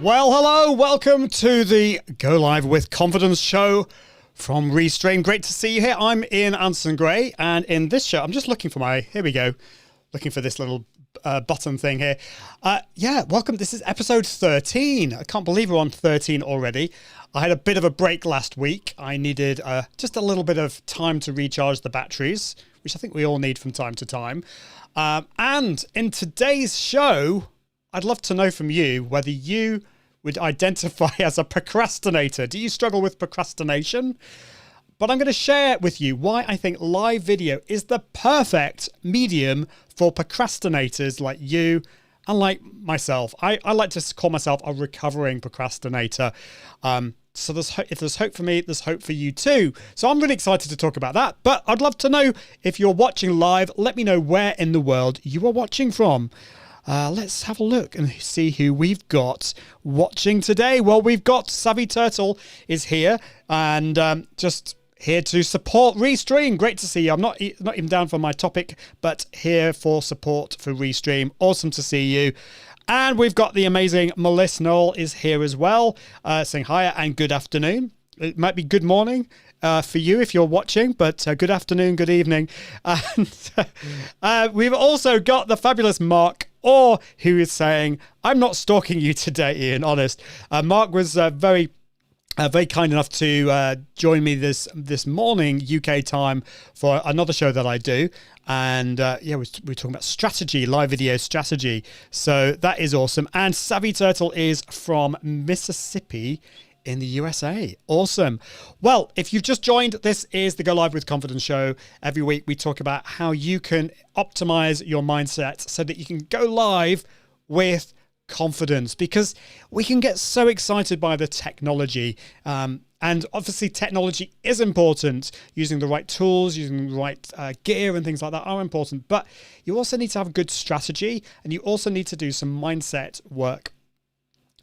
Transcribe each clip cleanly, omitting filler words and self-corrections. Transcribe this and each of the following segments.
Well, hello, welcome to the Go Live with Confidence show from Restream. Great to see you here. I'm Ian Anderson Gray, and in this show, I'm just looking for here we go, looking for this little button thing here. Welcome. This is episode 13. I can't believe we're on 13 already. I had a bit of a break last week. I needed just a little bit of time to recharge the batteries, which I think we all need from time to time. And in today's show, I'd love to know from you whether you would identify as a procrastinator. Do you struggle with procrastination? But I'm going to share with you why I think live video is the perfect medium for procrastinators like you and like myself. I like to call myself a recovering procrastinator. So if there's hope for me, there's hope for you too. So I'm really excited to talk about that. But I'd love to know if you're watching live, let me know where in the world you are watching from. Let's have a look and see who we've got watching today. Well, we've got Savvy Turtle is here and just here to support Restream. Great to see you. I'm not even down for my topic, but here for support for Restream. Awesome to see you. And we've got the amazing Melissa Knoll is here as well, saying hi and good afternoon. It might be good morning for you if you're watching, but good afternoon, good evening. And we've also got the fabulous Mark, who is saying, I'm not stalking you today, Ian, honest. Mark was very kind enough to join me this morning UK time for another show that I do. And we're talking about strategy, live video strategy. So that is awesome. And Savvy Turtle is from Mississippi in the USA. Awesome. Well, if you've just joined, this is the Go Live with Confidence show. Every week we talk about how you can optimize your mindset so that you can go live with confidence, because we can get so excited by the technology. And obviously technology is important. Using the right tools, using the right gear and things like that are important. But you also need to have a good strategy, and you also need to do some mindset work.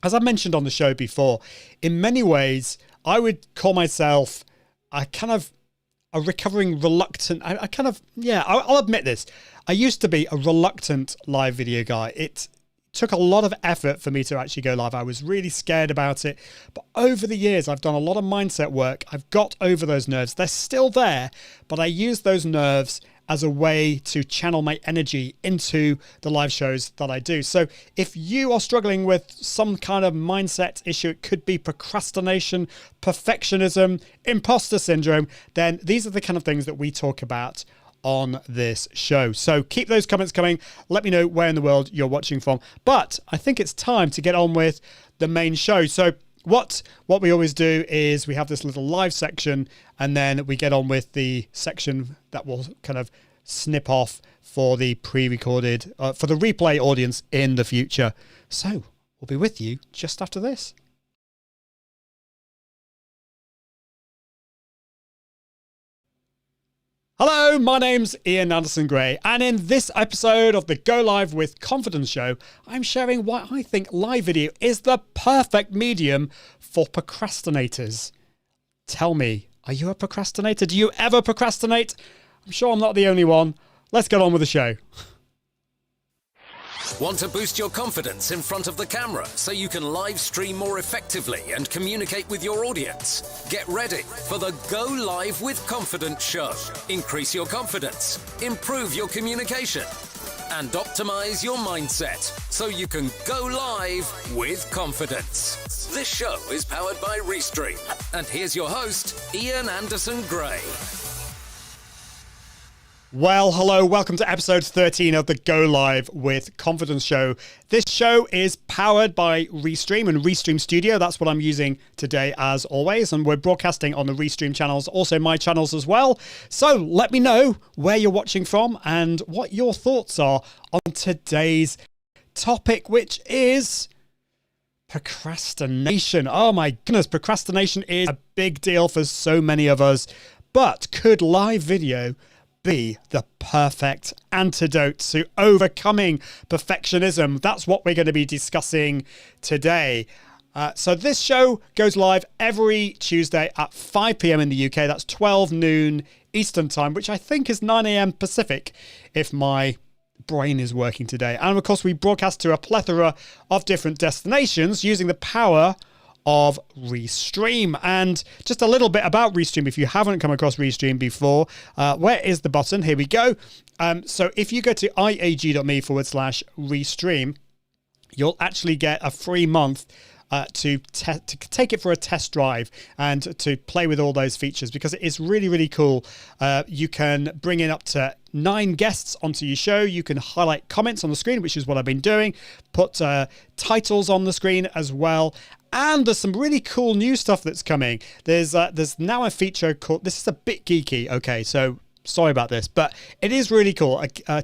As I mentioned on the show before, in many ways, I would call myself a recovering reluctant. I'll admit this. I used to be a reluctant live video guy. It took a lot of effort for me to actually go live. I was really scared about it. But over the years, I've done a lot of mindset work. I've got over those nerves. They're still there, but I use those nerves as a way to channel my energy into the live shows that I do. So if you are struggling with some kind of mindset issue, it could be procrastination, perfectionism, imposter syndrome, then these are the kind of things that we talk about on this show. So keep those comments coming. Let me know where in the world you're watching from. But I think it's time to get on with the main show. So what we always do is we have this little live section, and then we get on with the section that will kind of snip off for the pre-recorded, for the replay audience in the future. So we'll be with you just after this. Hello, my name's Ian Anderson Gray, and in this episode of the Go Live with Confidence show, I'm sharing why I think live video is the perfect medium for procrastinators. Tell me, are you a procrastinator? Do you ever procrastinate? I'm sure I'm not the only one. Let's get on with the show. Want to boost your confidence in front of the camera so you can live stream more effectively and communicate with your audience? Get ready for the Go Live with Confidence show. Increase your confidence, improve your communication, and optimize your mindset so you can go live with confidence. This show is powered by Restream. And here's your host, Ian Anderson Gray. Well, hello, welcome to episode 13 of the Go Live with Confidence show. This show is powered by Restream and Restream Studio. That's what I'm using today as always. And we're broadcasting on the Restream channels, also my channels as well. So let me know where you're watching from and what your thoughts are on today's topic, which is procrastination. Oh my goodness, procrastination is a big deal for so many of us. But could live video be the perfect antidote to overcoming perfectionism? That's what we're going to be discussing today. So this show goes live every Tuesday at 5 p.m. in the UK. That's 12 noon Eastern time, which I think is 9 a.m. Pacific, if my brain is working today. And of course, we broadcast to a plethora of different destinations using the power of Restream. And just a little bit about Restream, if you haven't come across Restream before, where is the button? Here we go. So if you go to iag.me/Restream, you'll actually get a free month to take it for a test drive and to play with all those features, because it is really, really cool. You can bring in up to 9 guests onto your show. You can highlight comments on the screen, which is what I've been doing. Put titles on the screen as well. And there's some really cool new stuff that's coming. There's now a feature called, this is a bit geeky, okay, so sorry about this, but it is really cool. A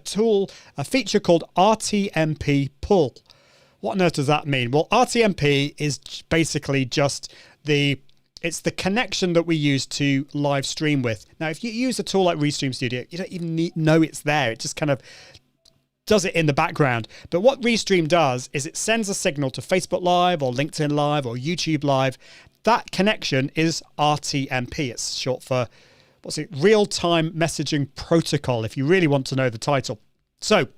feature called RTMP Pull. What on earth does that mean? Well, RTMP is basically just it's the connection that we use to live stream with. Now, if you use a tool like Restream Studio, you don't even know it's there. It just kind of does it in the background. But what Restream does is it sends a signal to Facebook Live or LinkedIn Live or YouTube Live. That connection is RTMP. It's short for, Real-Time Messaging Protocol, if you really want to know the title. So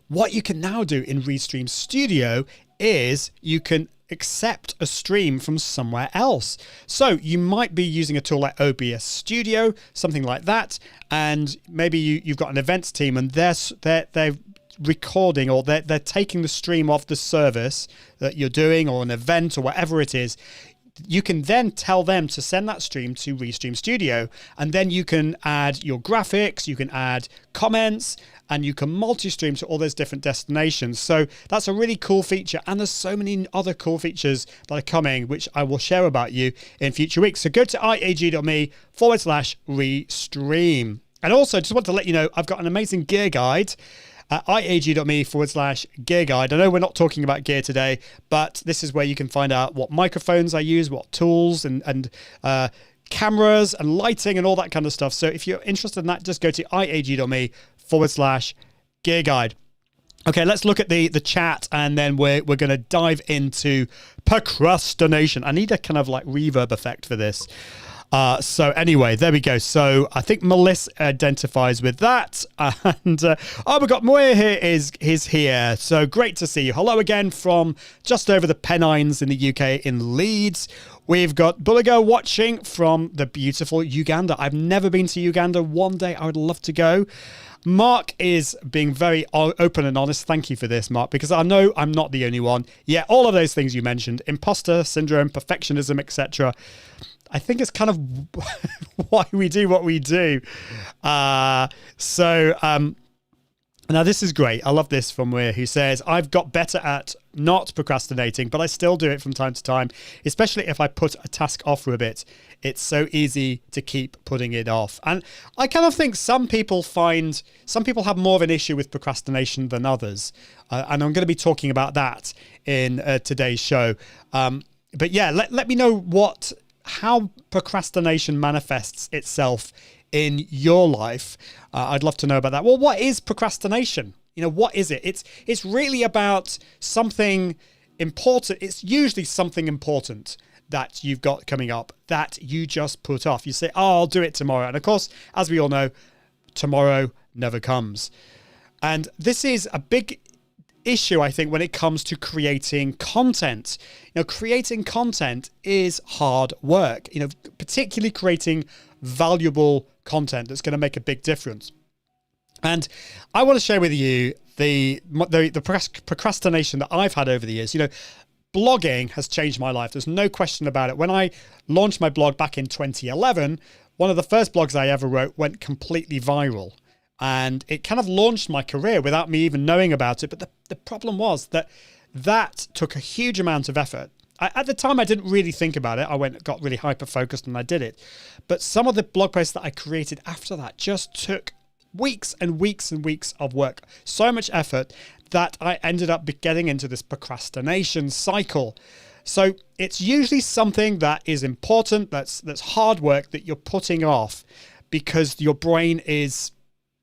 what you can now do in Restream Studio is you can accept a stream from somewhere else. So you might be using a tool like OBS Studio, something like that, and maybe you've got an events team and they're recording, or they're taking the stream of the service that you're doing or an event or whatever it is. You can then tell them to send that stream to Restream Studio, and then you can add your graphics, you can add comments, and you can multi-stream to all those different destinations. So that's a really cool feature. And there's so many other cool features that are coming, which I will share about you in future weeks. So go to iag.me/Restream. And also, just want to let you know, I've got an amazing gear guide at iag.me/gear guide. I know we're not talking about gear today, but this is where you can find out what microphones I use, what tools and cameras and lighting and all that kind of stuff. So if you're interested in that, just go to iag.me/gear guide. Okay, let's look at the chat, and then we're going to dive into procrastination. I need a kind of like reverb effect for this. So anyway, there we go. So I think Melissa identifies with that. And we've got Moya here is here. So great to see you. Hello again from just over the Pennines in the UK in Leeds. We've got Bulligo watching from the beautiful Uganda. I've never been to Uganda. One day I would love to go. Mark is being very open and honest. Thank you for this, Mark, because I know I'm not the only one. Yeah, all of those things you mentioned, imposter syndrome, perfectionism, etc. I think it's kind of why we do what we do. Now this is great. I love this from Weir, who says, I've got better at not procrastinating, but I still do it from time to time, especially if I put a task off for a bit. It's so easy to keep putting it off. And I kind of think some people have more of an issue with procrastination than others. And I'm going to be talking about that in today's show. But yeah, let me know how procrastination manifests itself in your life. I'd love to know about that. Well, what is procrastination? What is it? It's really about something important. It's usually something important that you've got coming up that you just put off. You say, I'll do it tomorrow. And of course, as we all know, tomorrow never comes. And this is a big issue, I think, when it comes to creating content. Creating content is hard work, particularly creating valuable content that's going to make a big difference. And I want to share with you the procrastination that I've had over the years. Blogging has changed my life. There's no question about it. When I launched my blog back in 2011, one of the first blogs I ever wrote went completely viral. And it kind of launched my career without me even knowing about it. But the problem was that took a huge amount of effort. At the time, I didn't really think about it. Got really hyper-focused and I did it. But some of the blog posts that I created after that just took weeks and weeks and weeks of work. So much effort that I ended up getting into this procrastination cycle. So it's usually something that is important, that's hard work that you're putting off because your brain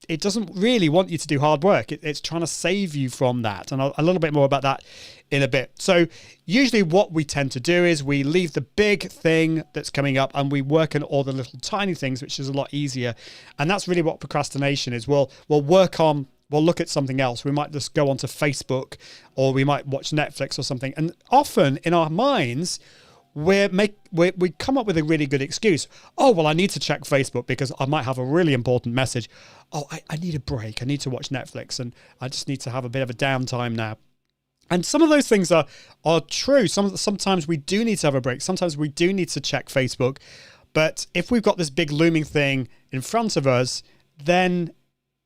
it doesn't really want you to do hard work. It's trying to save you from that. And a little bit more about that in a bit. So usually what we tend to do is we leave the big thing that's coming up and we work on all the little tiny things, which is a lot easier. And that's really what procrastination is. We'll work on we'll look at something else. We might just go onto Facebook, or we might watch Netflix or something. And often in our minds, we come up with a really good excuse. Oh, well, I need to check Facebook because I might have a really important message. Oh, I need a break. I need to watch Netflix, and I just need to have a bit of a downtime now. And some of those things are true. Sometimes we do need to have a break. Sometimes we do need to check Facebook. But if we've got this big looming thing in front of us, then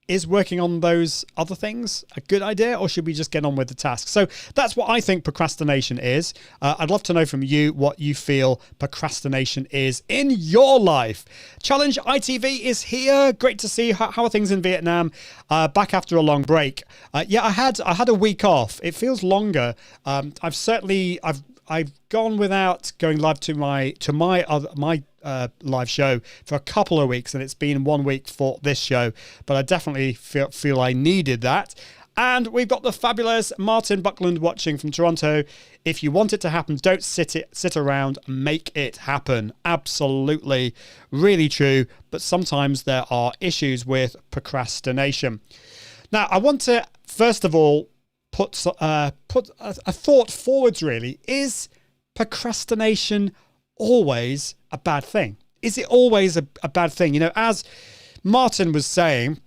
is working on those other things a good idea, or should we just get on with the task? So that's what I think procrastination is. I'd love to know from you what you feel procrastination is in your life. Challenge ITV is here. Great to see. How are things in Vietnam? Back after a long break. Yeah, I had a week off. It feels longer. I've gone without going live to my live show for a couple of weeks, and it's been 1 week for this show, but I definitely feel I needed that. And we've got the fabulous Martin Buckland watching from Toronto. If you want it to happen, don't sit around, make it happen. Absolutely, really true. But sometimes there are issues with procrastination. Now, I want to first of all put a thought forwards. Really, is procrastination always a bad thing? Is it always a bad thing? You know, as Martin was saying,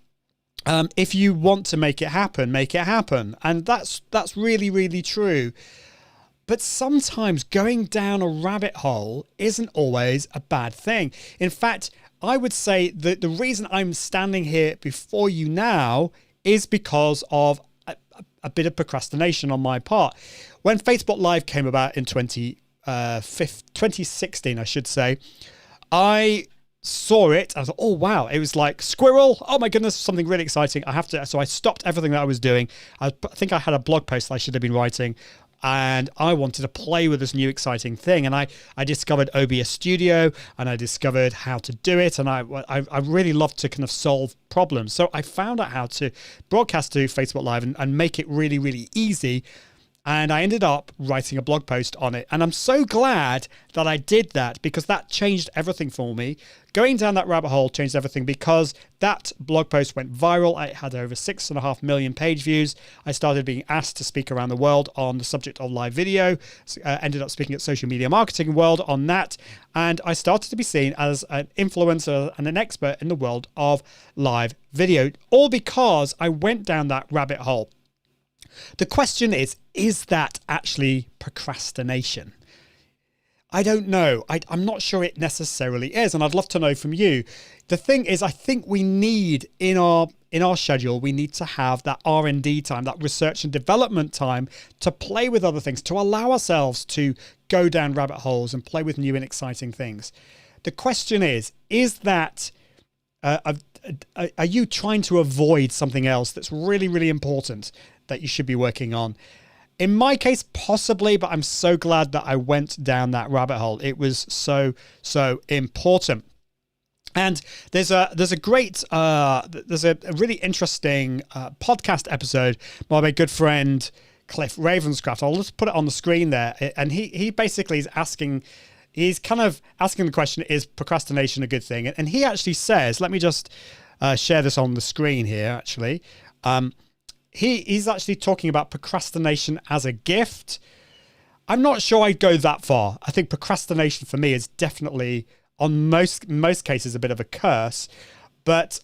if you want to make it happen, make it happen. And that's really, really true. But sometimes going down a rabbit hole isn't always a bad thing. In fact, I would say that the reason I'm standing here before you now is because of a bit of procrastination on my part. When Facebook Live came about in 2016, I should say, I saw it. I thought, oh, wow. It was like squirrel. Oh, my goodness, something really exciting. So I stopped everything that I was doing. I think I had a blog post I should have been writing, and I wanted to play with this new exciting thing. And I discovered OBS Studio, and I discovered how to do it. And I really love to kind of solve problems. So I found out how to broadcast to Facebook Live and make it really, really easy. And I ended up writing a blog post on it. And I'm so glad that I did that, because that changed everything for me. Going down that rabbit hole changed everything, because that blog post went viral. It had over 6.5 million page views. I started being asked to speak around the world on the subject of live video. Ended up speaking at Social Media Marketing World on that. And I started to be seen as an influencer and an expert in the world of live video, all because I went down that rabbit hole. The question is that actually procrastination? I don't know. I'm not sure it necessarily is, and I'd love to know from you. The thing is, I think we need in our schedule, we need to have that R&D time, that research and development time, to play with other things, to allow ourselves to go down rabbit holes and play with new and exciting things. The question is that are you trying to avoid something else that's really, really important that you should be working on? In my case, possibly, but I'm so glad that I went down that rabbit hole. It was so important. And there's a really interesting podcast episode by my good friend Cliff Ravenscraft. I'll just put it on the screen there. And he basically is he's kind of asking the question, is procrastination a good thing? And he actually says, let me just share this on the screen here, actually. He's actually talking about procrastination as a gift. I'm not sure I'd go that far. I think procrastination for me is definitely, on most cases, a bit of a curse. But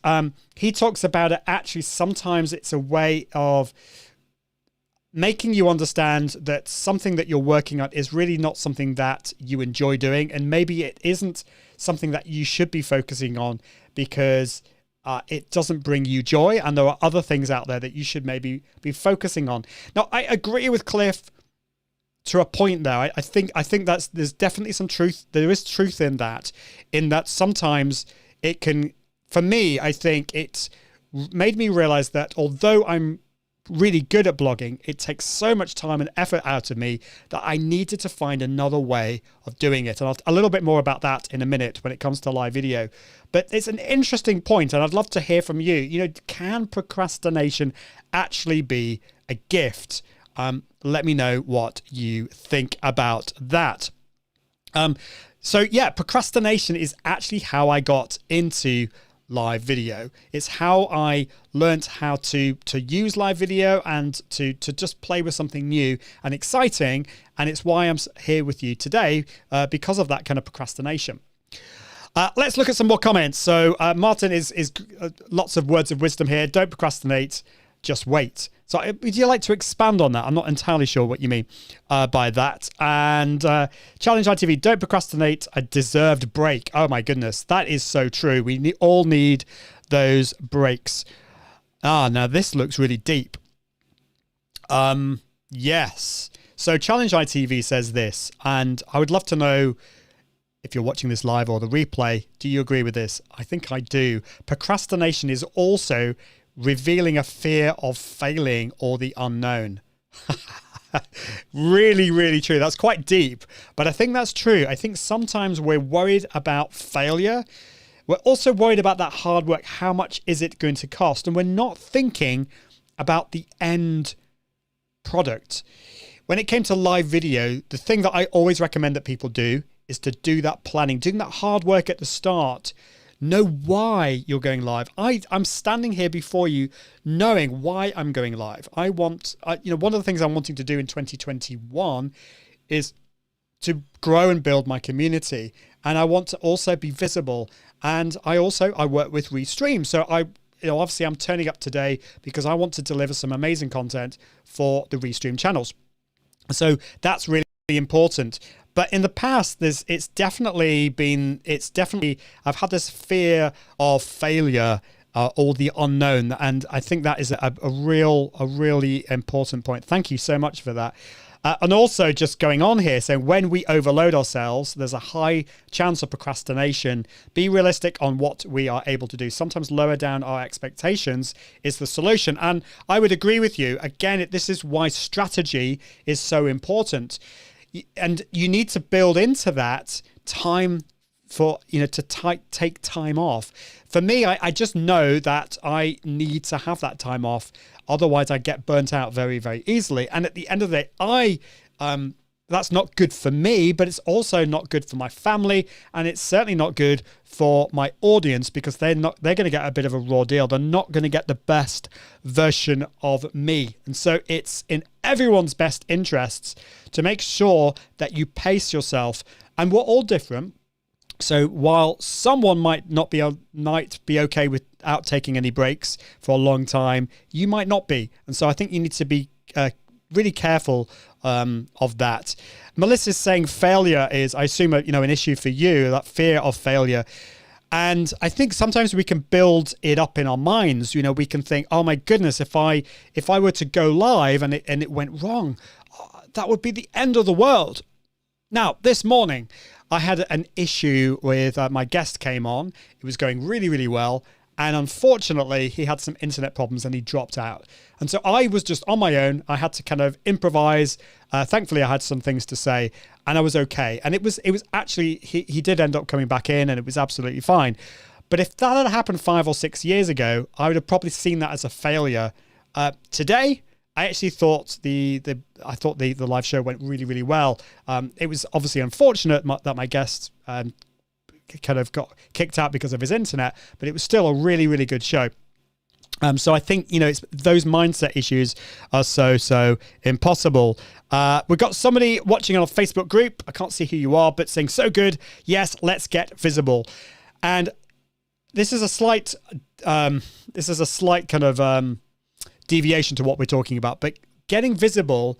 he talks about it actually sometimes it's a way of making you understand that something that you're working on is really not something that you enjoy doing. And maybe it isn't something that you should be focusing on, because it doesn't bring you joy, and there are other things out there that you should maybe be focusing on. Now, I agree with Cliff to a point there. I think there's definitely some truth. There is truth in that sometimes it can, for me, I think it made me realize that although I'm really good at blogging, it takes so much time and effort out of me that I needed to find another way of doing it. And a little bit more about that in a minute when it comes to live video. But it's an interesting point, and I'd love to hear from you. You know, can procrastination actually be a gift? Let me know what you think about that. So yeah, procrastination is actually how I got into live video. It's how I learnt how to use live video and to just play with something new and exciting. And it's why I'm here with you today, because of that kind of procrastination. Let's look at some more comments. So Martin is lots of words of wisdom here. Don't procrastinate, just wait. So would you like to expand on that? I'm not entirely sure what you mean by that. And Challenge ITV, don't procrastinate, a deserved break. Oh my goodness, that is so true. We all need those breaks. Now this looks really deep. Yes. So Challenge ITV says this, and I would love to know if you're watching this live or the replay, do you agree with this? I think I do. Procrastination is also revealing a fear of failing or the unknown. Really, really true. That's quite deep, but I think that's true. I think sometimes we're worried about failure. We're also worried about that hard work. How much is it going to cost? And we're not thinking about the end product. When it came to live video, the thing that I always recommend that people do is to do that planning, doing that hard work at the start. Know why you're going live. I'm standing here before you knowing why I'm going live. One of the things I'm wanting to do in 2021 is to grow and build my community. And I want to also be visible. And I work with Restream. So obviously I'm turning up today because I want to deliver some amazing content for the Restream channels. So that's really important. But in the past, I've had this fear of failure or the unknown. And I think that is a really important point. Thank you so much for that. And also just going on here, saying when we overload ourselves, there's a high chance of procrastination. Be realistic on what we are able to do. Sometimes lower down our expectations is the solution. And I would agree with you. Again, this is why strategy is so important. And you need to build into that time for, to take time off. For me, I just know that I need to have that time off. Otherwise, I get burnt out very, very easily. And at the end of the day, that's not good for me, but it's also not good for my family. And it's certainly not good for my audience because they're going to get a bit of a raw deal. They're not going to get the best version of me. And so it's in everyone's best interests to make sure that you pace yourself. And we're all different. So while someone might be okay without taking any breaks for a long time, you might not be. And so I think you need to be really careful of that. Melissa's saying failure is, I assume, an issue for you, that fear of failure. And I think sometimes we can build it up in our minds. We can think, oh my goodness, if I were to go live and it went wrong, that would be the end of the world. Now, this morning, I had an issue with my guest came on. It was going really, really well. And unfortunately, he had some internet problems and he dropped out. And so I was just on my own. I had to kind of improvise. Thankfully, I had some things to say and I was okay. And it was actually, he did end up coming back in and it was absolutely fine. But if that had happened 5 or 6 years ago, I would have probably seen that as a failure. Today, I actually thought the live show went really, really well. It was obviously unfortunate that my guest kind of got kicked out because of his internet, but it was still a really, really good show. So I think, it's those mindset issues are so impossible. We've got somebody watching on a Facebook group. I can't see who you are, but saying so good. Yes, let's get visible. And this is a slight kind of deviation to what we're talking about, but getting visible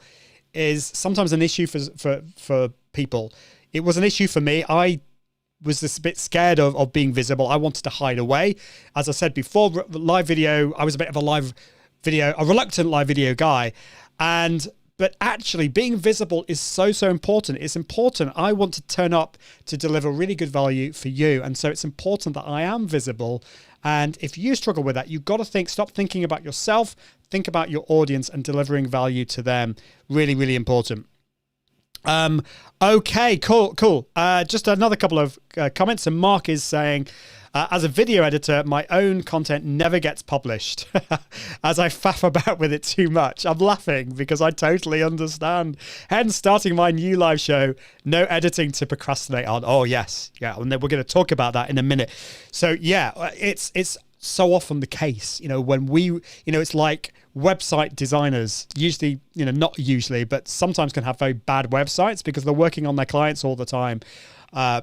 is sometimes an issue for people. It was an issue for me. I was just a bit scared of being visible. I wanted to hide away. As I said before, live video, I was a bit of a reluctant live video guy. But actually being visible is so important. It's important. I want to turn up to deliver really good value for you. And so it's important that I am visible. And if you struggle with that, you've got to stop thinking about yourself, think about your audience and delivering value to them. Really, really important. Okay, cool. Just another couple of comments. And Mark is saying, As a video editor, my own content never gets published as I faff about with it too much. I'm laughing because I totally understand. Hence, starting my new live show, No Editing to Procrastinate On. Oh, yes. Yeah, and then we're going to talk about that in a minute. So, yeah, it's so often the case, when we, it's like website designers usually, not usually, but sometimes can have very bad websites because they're working on their clients all the time.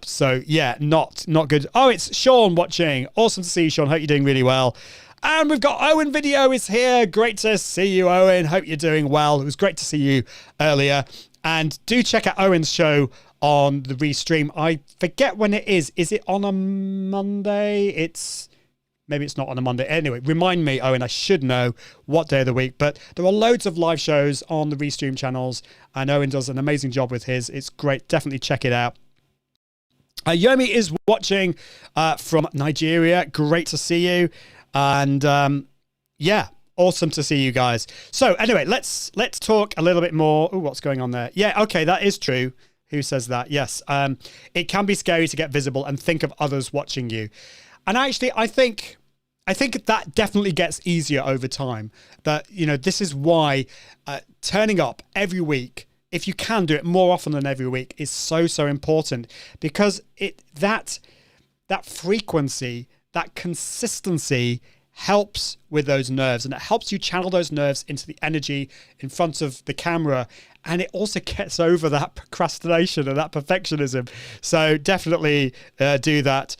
So yeah, not good. Oh, it's Sean watching. Awesome to see you, Sean. Hope you're doing really well. And we've got Owen Video is here. Great to see you, Owen. Hope you're doing well. It was great to see you earlier. And do check out Owen's show on the Restream. I forget when it is. Is it on a Monday? Maybe it's not on a Monday. Anyway, remind me, Owen, I should know what day of the week. But there are loads of live shows on the Restream channels, and Owen does an amazing job with his. It's great. Definitely check it out. Yomi is watching from Nigeria. Great to see you. And yeah, awesome to see you guys. So anyway, let's talk a little bit more. Oh, what's going on there? Yeah, okay, that is true. Who says that? Yes. It can be scary to get visible and think of others watching you. And actually, I think that definitely gets easier over time. That, this is why turning up every week, if you can do it more often than every week, is so, so important, because that frequency, that consistency helps with those nerves, and it helps you channel those nerves into the energy in front of the camera. And it also gets over that procrastination and that perfectionism. So definitely do that.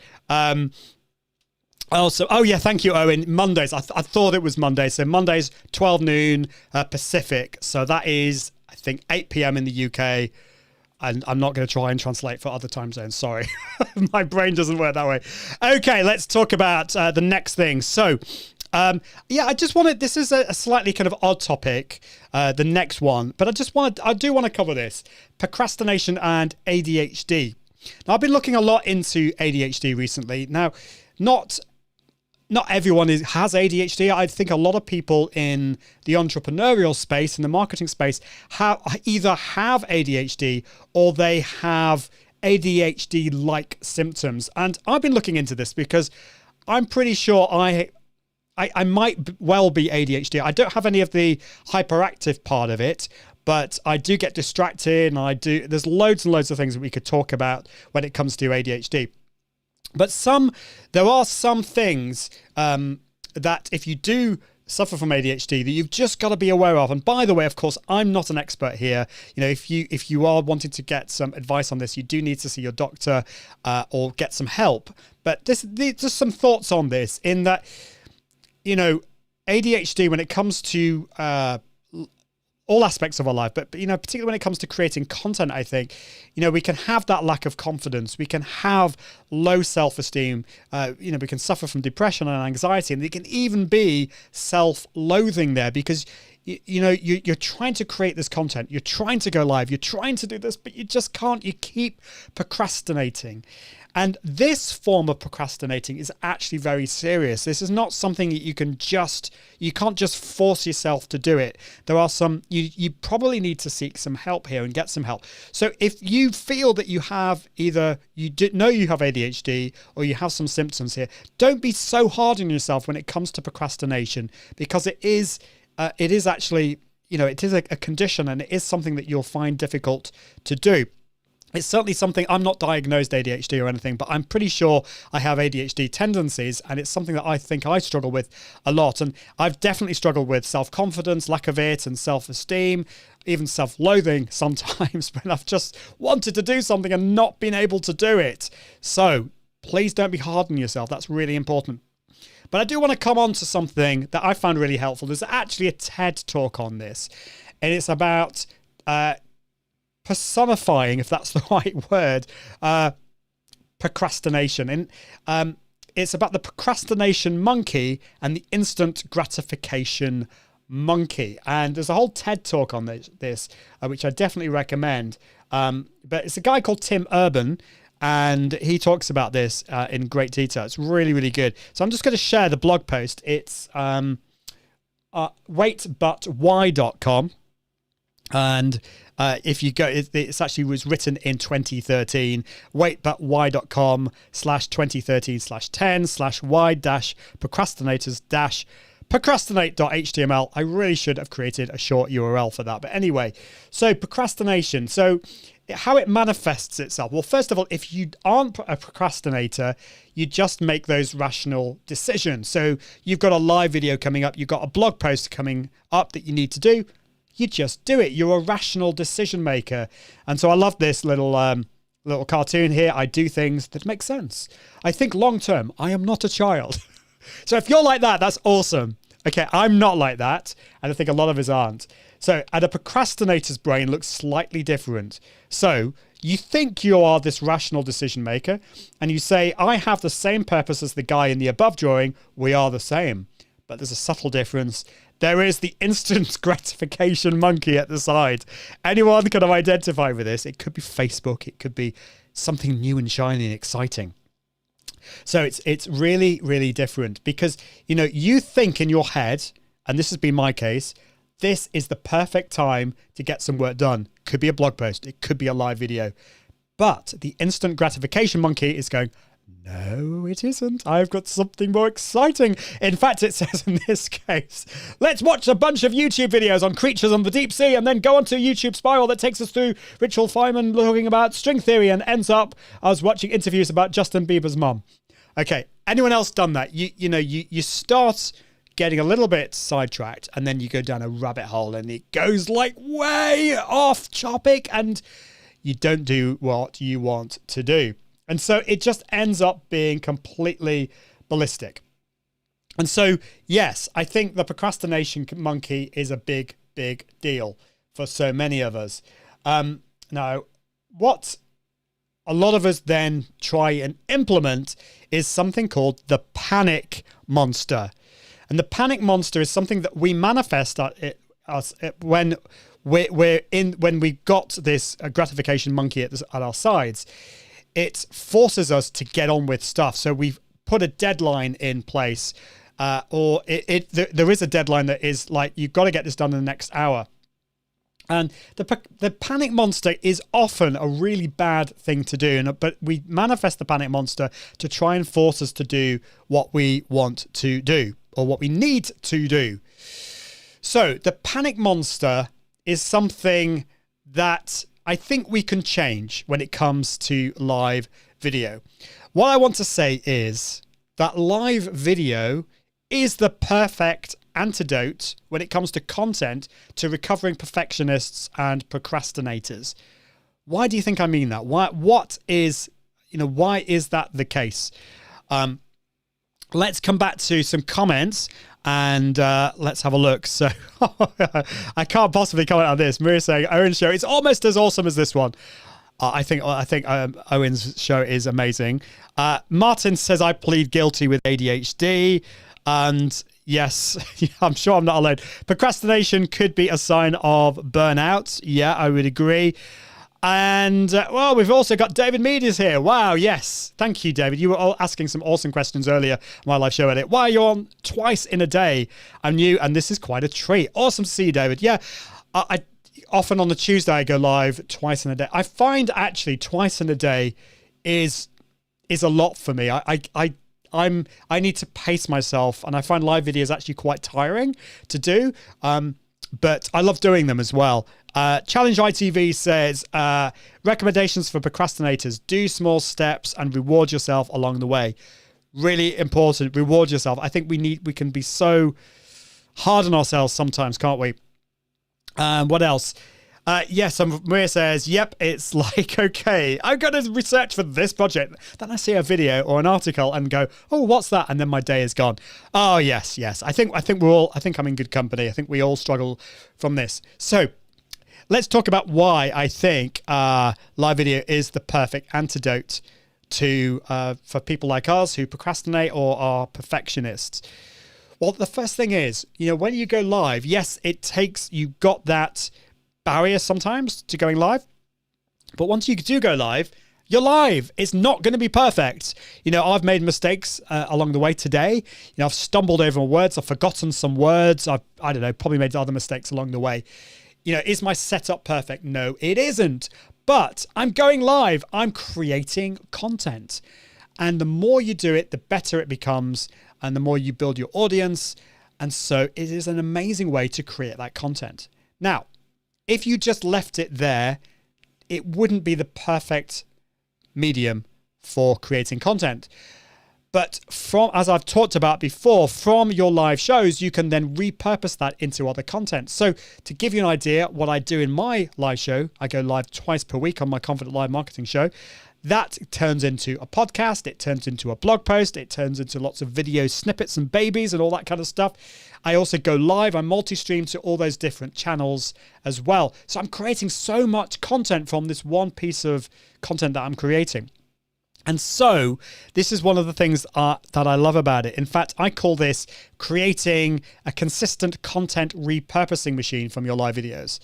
Also, oh yeah, thank you, Owen. Mondays, I thought it was Monday. So Mondays, 12 noon Pacific. So that is, I think, 8 p.m. in the UK. And I'm not going to try and translate for other time zones. Sorry. My brain doesn't work that way. Okay, let's talk about the next thing. So, yeah, I just wanted, this is a slightly kind of odd topic, the next one. But I do want to cover this. Procrastination and ADHD. Now, I've been looking a lot into ADHD recently. Now, not everyone has ADHD. I think a lot of people in the entrepreneurial space, in the marketing space, either have ADHD or they have ADHD-like symptoms. And I've been looking into this because I'm pretty sure I might well be ADHD. I don't have any of the hyperactive part of it, but I do get distracted, and there's loads and loads of things that we could talk about when it comes to ADHD. But there are some things that if you do suffer from ADHD that you've just got to be aware of. And by the way, of course, I'm not an expert here. If you are wanting to get some advice on this, you do need to see your doctor or get some help. But just some thoughts on this, in that, ADHD, when it comes to all aspects of our life, but particularly when it comes to creating content, I think, we can have that lack of confidence. We can have low self-esteem. We can suffer from depression and anxiety, and there can even be self-loathing there, because you're trying to create this content, you're trying to go live, you're trying to do this, but you just can't. You keep procrastinating. And this form of procrastinating is actually very serious. This is not something that you can't just force yourself to do it. There are you probably need to seek some help here and get some help. So if you feel that you have know you have ADHD, or you have some symptoms here, don't be so hard on yourself when it comes to procrastination, because it is actually, it is a condition, and it is something that you'll find difficult to do. It's certainly something, I'm not diagnosed ADHD or anything, but I'm pretty sure I have ADHD tendencies, and it's something that I think I struggle with a lot. And I've definitely struggled with self-confidence, lack of it, and self-esteem, even self-loathing sometimes when I've just wanted to do something and not been able to do it. So please don't be hard on yourself. That's really important. But I do want to come on to something that I found really helpful. There's actually a TED talk on this, and it's about personifying, if that's the right word, procrastination. And it's about the procrastination monkey and the instant gratification monkey. And there's a whole TED talk on this, which I definitely recommend. But it's a guy called Tim Urban, and he talks about this in great detail. It's really, really good. So I'm just going to share the blog post. It's waitbutwhy.com. And If you go, it's actually was written in 2013. waitbutwhy.com/2013/10/y-procrastinators- procrastinate.html. I really should have created a short URL for that. But anyway, so procrastination. So how it manifests itself. Well, first of all, if you aren't a procrastinator, you just make those rational decisions. So you've got a live video coming up, you've got a blog post coming up that you need to do. You just do it. You're a rational decision maker. And so I love this little cartoon here. I do things that make sense. I think long term. I am not a child. So if you're like that, that's awesome. Okay, I'm not like that. And I think a lot of us aren't. So, and a procrastinator's brain looks slightly different. So you think you are this rational decision maker and you say, I have the same purpose as the guy in the above drawing. We are the same. But there's a subtle difference. There is the instant gratification monkey at the side. Anyone can identify with this. It could be Facebook. It could be something new and shiny and exciting. So it's really, really different because, you know, you think in your head, and this has been my case, this is the perfect time to get some work done. Could be a blog post. It could be a live video. But the instant gratification monkey is going, no, it isn't. I've got something more exciting. In fact, it says in this case, let's watch a bunch of YouTube videos on creatures on the deep sea and then go onto a YouTube spiral that takes us through Richard Feynman talking about string theory and ends up us watching interviews about Justin Bieber's mom. Okay, anyone else done that? You start getting a little bit sidetracked and then you go down a rabbit hole and it goes like way off topic and you don't do what you want to do. And so it just ends up being completely ballistic. And so, yes, I think the procrastination monkey is a big, big deal for so many of us. Now, what a lot of us then try and implement is something called the panic monster. And the panic monster is something that we manifest when we got this gratification monkey at our sides. It forces us to get on with stuff. So we've put a deadline in place, or there is a deadline that is like, you've got to get this done in the next hour. And the panic monster is often a really bad thing to do, but we manifest the panic monster to try and force us to do what we want to do or what we need to do. So the panic monster is something that I think we can change when it comes to live video. What I want to say is that live video is the perfect antidote when it comes to content to recovering perfectionists and procrastinators. Why do you think I mean that? Why is that the case? Let's come back to some comments and let's have a look. So I can't possibly comment on this. Maria's saying Owen's show is almost as awesome as this one. I think Owen's show is amazing. Martin says I plead guilty with ADHD, and yes, I'm sure I'm not alone. Procrastination could be a sign of burnout. Yeah, I would agree. And, well, we've also got David Mead is here. Wow, yes. Thank you, David. You were all asking some awesome questions earlier on my live show edit. Why are you on twice in a day? I'm new, and this is quite a treat. Awesome to see you, David. Yeah, I often on the Tuesday, I go live twice in a day. I find, actually, twice in a day is a lot for me. I need to pace myself, and I find live videos actually quite tiring to do. But I love doing them as well. Challenge ITV says, recommendations for procrastinators: do small steps and reward yourself along the way. Really important. Reward yourself. I think we can be so hard on ourselves sometimes, can't we? What else? Yes, Maria says, yep, it's like, okay, I'm going to research for this project. Then I see a video or an article and go, oh, what's that? And then my day is gone. Oh, yes. I think I'm in good company. I think we all struggle from this. So let's talk about why I think live video is the perfect antidote for people like us who procrastinate or are perfectionists. Well, the first thing is, when you go live, yes, you've got that barrier sometimes to going live, but once you do go live, you're live. It's not going to be perfect. I've made mistakes along the way today. I've stumbled over words. I've forgotten some words. I don't know, probably made other mistakes along the way. is my setup perfect? No, it isn't. But I'm going live. I'm creating content. And the more you do it, the better it becomes. And the more you build your audience. And so it is an amazing way to create that content. Now, if you just left it there, it wouldn't be the perfect medium for creating content. But as I've talked about before, from your live shows, you can then repurpose that into other content. So to give you an idea, what I do in my live show, I go live twice per week on my Confident Live Marketing show. That turns into a podcast. It turns into a blog post. It turns into lots of video snippets and babies and all that kind of stuff. I also go live. I multi-stream to all those different channels as well. So I'm creating so much content from this one piece of content that I'm creating. And so this is one of the things that I love about it. In fact, I call this creating a consistent content repurposing machine from your live videos.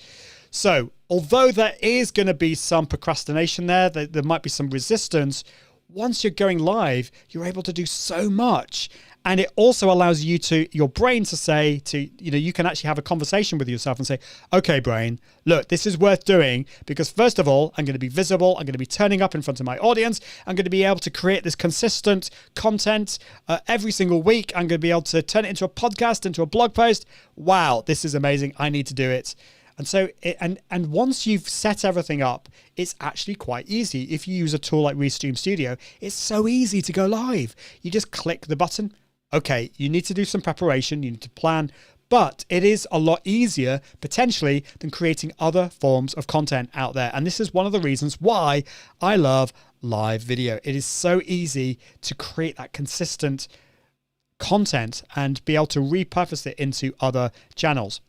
So although there is going to be some procrastination there might be some resistance, once you're going live, you're able to do so much. And it also allows your brain to say you can actually have a conversation with yourself and say, okay, brain, look, this is worth doing because first of all, I'm going to be visible. I'm going to be turning up in front of my audience. I'm going to be able to create this consistent content every single week. I'm going to be able to turn it into a podcast, into a blog post. Wow, this is amazing. I need to do it. And so, and once you've set everything up, it's actually quite easy. If you use a tool like Restream Studio, it's so easy to go live. You just click the button. Okay, you need to do some preparation, you need to plan, but it is a lot easier potentially than creating other forms of content out there. And this is one of the reasons why I love live video. It is so easy to create that consistent content and be able to repurpose it into other channels.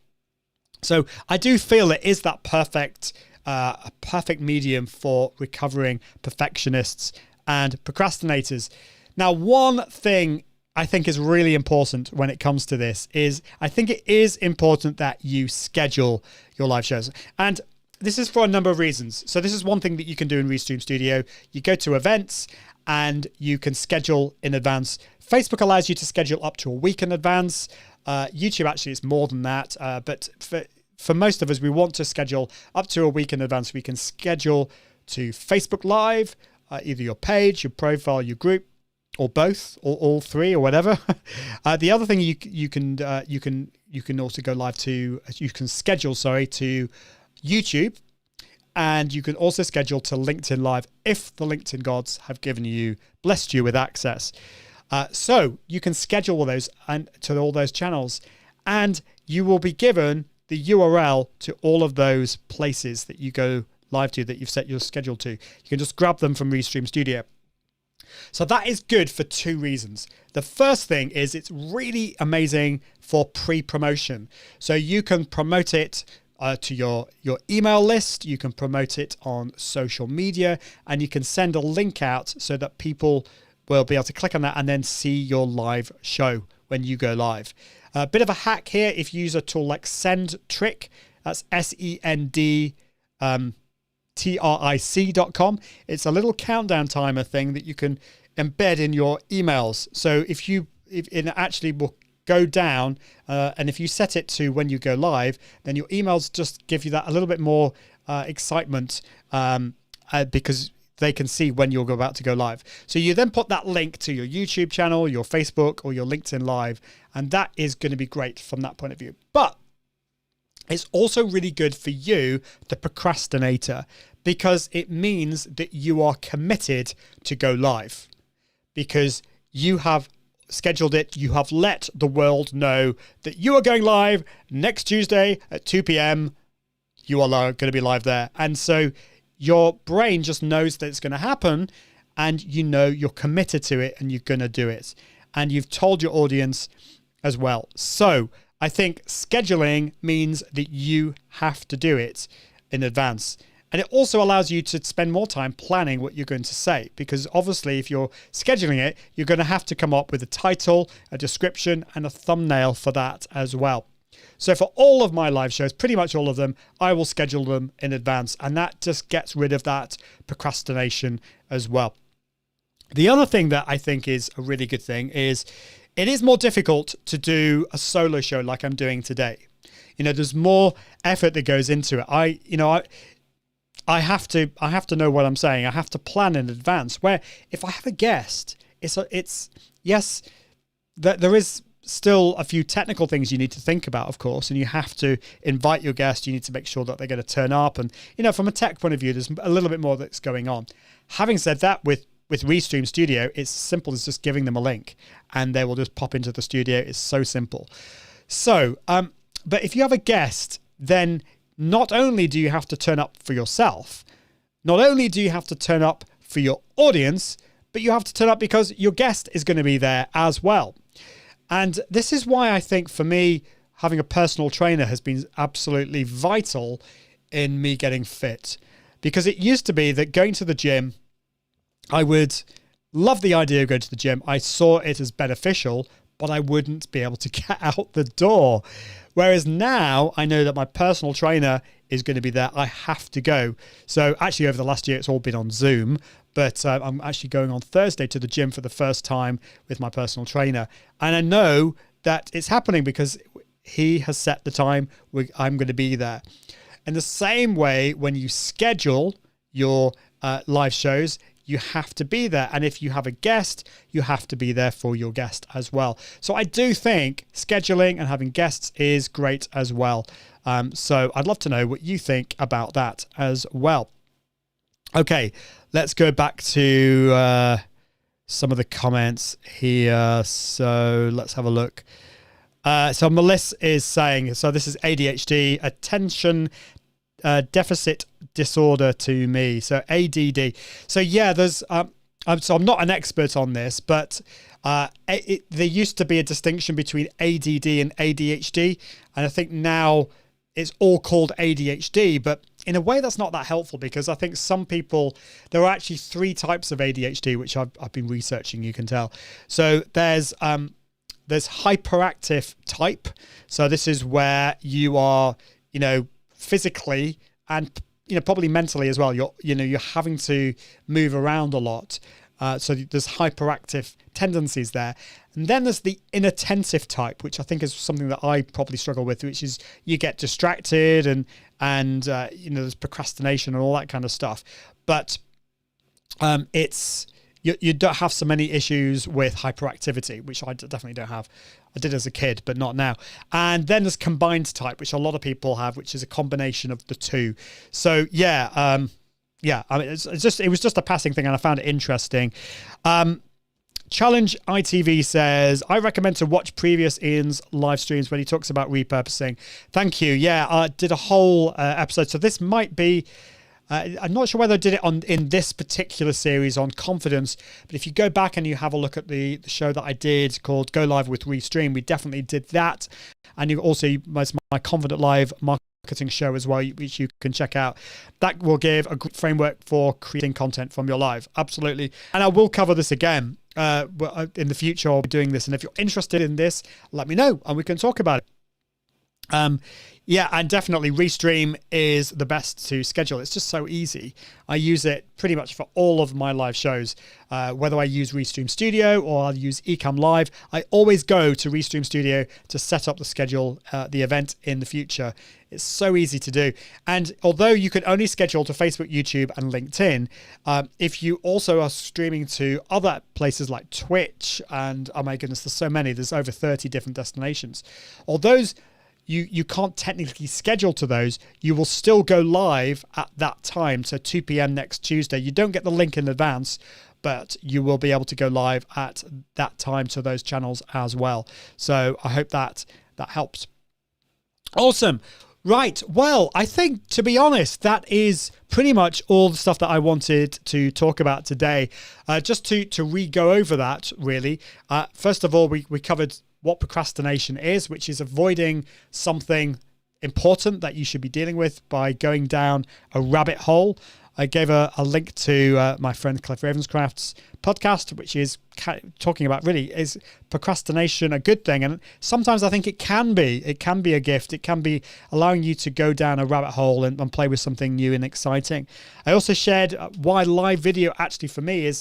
So I do feel it is that a perfect medium for recovering perfectionists and procrastinators. Now, one thing I think is really important when it comes to this is I think it is important that you schedule your live shows. And this is for a number of reasons. So this is one thing that you can do in Restream Studio. You go to events and you can schedule in advance. Facebook allows you to schedule up to a week in advance. YouTube actually is more than that. But for most of us, we want to schedule up to a week in advance. We can schedule to Facebook Live, either your page, your profile, your group, or both, or all three, or whatever. The other thing you can also go live to. You can schedule, to YouTube, and you can also schedule to LinkedIn Live if the LinkedIn gods have blessed you with access. So you can schedule all those and to all those channels, and you will be given the URL to all of those places that you go live to that you've set your schedule to. You can just grab them from Restream Studio. So that is good for two reasons. The first thing is it's really amazing for pre-promotion. So you can promote it to your email list, you can promote it on social media, and you can send a link out so that people will be able to click on that and then see your live show when you go live. A bit of a hack here, if you use a tool like SendTrick, that's SendTric.com. It's a little countdown timer thing that you can embed in your emails. So if it actually will go down, and if you set it to when you go live, then your emails just give you that a little bit more excitement because they can see when you're about to go live. So you then put that link to your YouTube channel, your Facebook, or your LinkedIn Live, and that is going to be great from that point of view. But it's also really good for you, the procrastinator, because it means that you are committed to go live because you have scheduled it. You have let the world know that you are going live next Tuesday at 2 p.m. You are going to be live there. And so your brain just knows that it's going to happen, and you're committed to it and you're going to do it. And you've told your audience as well. So I think scheduling means that you have to do it in advance. And it also allows you to spend more time planning what you're going to say, because obviously if you're scheduling it, you're going to have to come up with a title, a description, and a thumbnail for that as well. So for all of my live shows, pretty much all of them, I will schedule them in advance, and that just gets rid of that procrastination as well. The other thing that I think is a really good thing is it is more difficult to do a solo show like I'm doing today. There's more effort that goes into it. I have to know what I'm saying. I have to plan in advance. Where if I have a guest, it's yes, there is still a few technical things you need to think about, of course, and you have to invite your guest. You need to make sure that they're going to turn up, and from a tech point of view, there's a little bit more that's going on. Having said that, with Restream Studio, it's simple as just giving them a link, and they will just pop into the studio. It's so simple. So, but if you have a guest, then not only do you have to turn up for yourself, not only do you have to turn up for your audience, but you have to turn up because your guest is going to be there as well. And this is why I think for me, having a personal trainer has been absolutely vital in me getting fit. Because it used to be that going to the gym, I would love the idea of going to the gym. I saw it as beneficial, but I wouldn't be able to get out the door. Whereas now I know that my personal trainer is going to be there. I have to go. So actually over the last year, it's all been on Zoom, but I'm actually going on Thursday to the gym for the first time with my personal trainer. And I know that it's happening because he has set the time I'm going to be there. In the same way, when you schedule your live shows, you have to be there. And if you have a guest, you have to be there for your guest as well. So I do think scheduling and having guests is great as well. So I'd love to know what you think about that as well. Okay, let's go back to some of the comments here. So let's have a look. So Melissa is saying, so this is ADHD, attention deficit disorder to me. So ADD. So yeah, there's, so I'm not an expert on this, but there used to be a distinction between ADD and ADHD. And I think now it's all called ADHD, but in a way that's not that helpful, because I think some people, there are actually 3 types of ADHD, which I've been researching, you can tell. So there's hyperactive type. So this is where you are, physically and, probably mentally as well. You're having to move around a lot. So there's hyperactive tendencies there. And then there's the inattentive type, which I think is something that I probably struggle with, which is you get distracted and there's procrastination and all that kind of stuff. But you don't have so many issues with hyperactivity, which I definitely don't have. I did as a kid, but not now. And then there's combined type, which a lot of people have, which is a combination of the two. So yeah, I mean, it was just a passing thing, and I found it interesting. Challenge ITV says, I recommend to watch previous Ian's live streams when he talks about repurposing. Thank you. Yeah, I did a whole episode. So this might be, I'm not sure whether I did it in this particular series on confidence, but if you go back and you have a look at the show that I did called Go Live with Restream, we definitely did that. And you also, my Confident Live marketing show as well, which you can check out. That will give a good framework for creating content from your live. Absolutely. And I will cover this again in the future. I'll be doing this. And if you're interested in this, let me know and we can talk about it. Yeah, and definitely Restream is the best to schedule. It's just so easy. I use it pretty much for all of my live shows. Whether I use Restream Studio or I'll use Ecamm Live, I always go to Restream Studio to set up the schedule, the event in the future. It's so easy to do. And although you can only schedule to Facebook, YouTube, and LinkedIn, if you also are streaming to other places like Twitch, and oh my goodness, there's so many, there's over 30 different destinations. Although you can't technically schedule to those, you will still go live at that time. So 2 p.m. next Tuesday. You don't get the link in advance, but you will be able to go live at that time to those channels as well. So I hope that helps. Awesome. Right. Well, I think, to be honest, that is pretty much all the stuff that I wanted to talk about today. Just to re-go over that, really. First of all, we covered what procrastination is, which is avoiding something important that you should be dealing with by going down a rabbit hole. I gave a link to my friend Cliff Ravenscraft's podcast, which is talking about, really, is procrastination a good thing? And sometimes I think it can be a gift. It can be allowing you to go down a rabbit hole and play with something new and exciting. I also shared why live video actually for me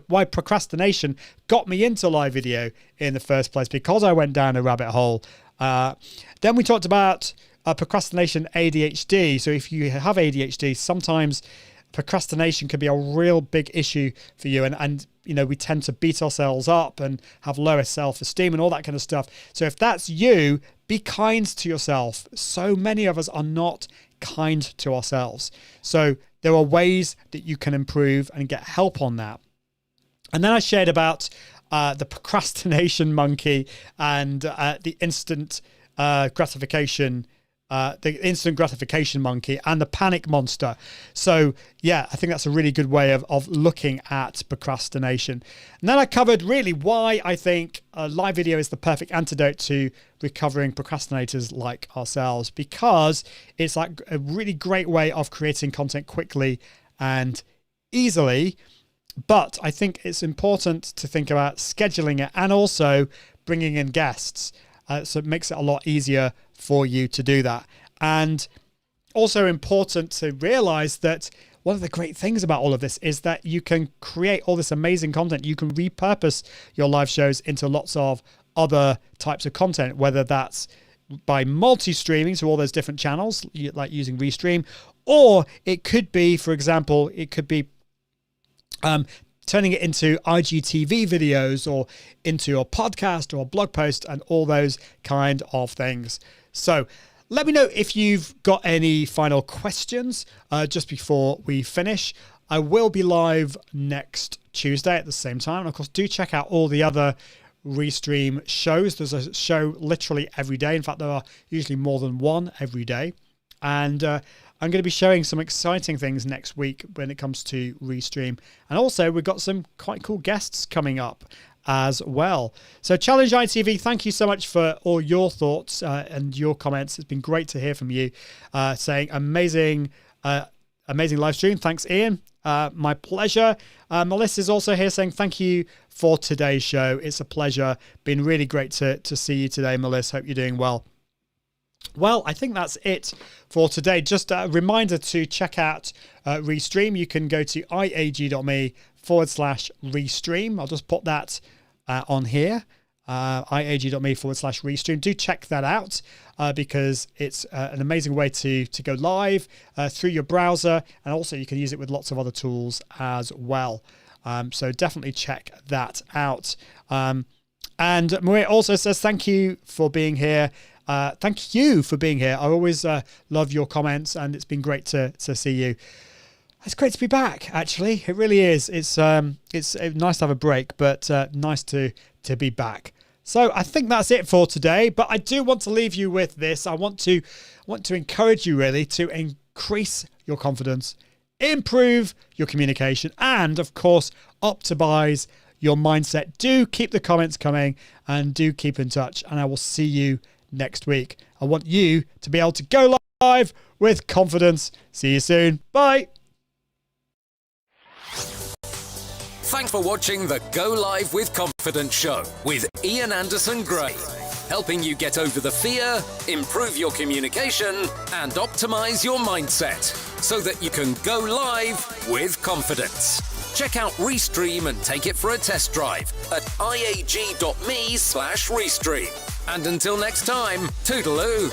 why procrastination got me into live video in the first place, because I went down a rabbit hole. Then we talked about procrastination ADHD. So if you have ADHD, sometimes procrastination can be a real big issue for you. And we tend to beat ourselves up and have lower self-esteem and all that kind of stuff. So if that's you, be kind to yourself. So many of us are not kind to ourselves. So there are ways that you can improve and get help on that. And then I shared about the procrastination monkey and the instant gratification monkey and the panic monster. So yeah, I think that's a really good way of looking at procrastination. And then I covered really why I think a live video is the perfect antidote to recovering procrastinators like ourselves, because it's like a really great way of creating content quickly and easily. But I think it's important to think about scheduling it and also bringing in guests. So it makes it a lot easier for you to do that. And also important to realize that one of the great things about all of this is that you can create all this amazing content. You can repurpose your live shows into lots of other types of content, whether that's by multi-streaming to all those different channels, like using Restream, or it could be, for example, turning it into IGTV videos or into a podcast or a blog post and all those kind of things. So let me know if you've got any final questions just before we finish. I will be live next Tuesday at the same time. And of course, do check out all the other Restream shows. There's a show literally every day. In fact, there are usually more than one every day. And I'm going to be showing some exciting things next week when it comes to Restream. And also, we've got some quite cool guests coming up as well. So Challenge ITV, thank you so much for all your thoughts and your comments. It's been great to hear from you saying amazing live stream. Thanks, Ian. My pleasure. Melissa's also here saying thank you for today's show. It's a pleasure. Been really great to see you today, Melissa. Hope you're doing well. Well, I think that's it for today. Just a reminder to check out Restream. You can go to iag.me/Restream. I'll just put that on here, iag.me/Restream. Do check that out because it's an amazing way to go live through your browser. And also you can use it with lots of other tools as well. So definitely check that out. And Maria also says, thank you for being here. Thank you for being here. I always love your comments, and it's been great to see you. It's great to be back, actually. It really is. It's nice to have a break, but nice to be back. So I think that's it for today, but I do want to leave you with this. I want to encourage you really to increase your confidence, improve your communication, and of course, optimize your mindset. Do keep the comments coming and do keep in touch, and I will see you next week. I want you to be able to go live with confidence. See you soon. Bye. Thanks for watching the Go Live with Confidence show with Ian Anderson Gray, helping you get over the fear, improve your communication, and optimize your mindset so that you can go live with confidence. Check out Restream and take it for a test drive at iag.me/Restream. And until next time, toodaloo.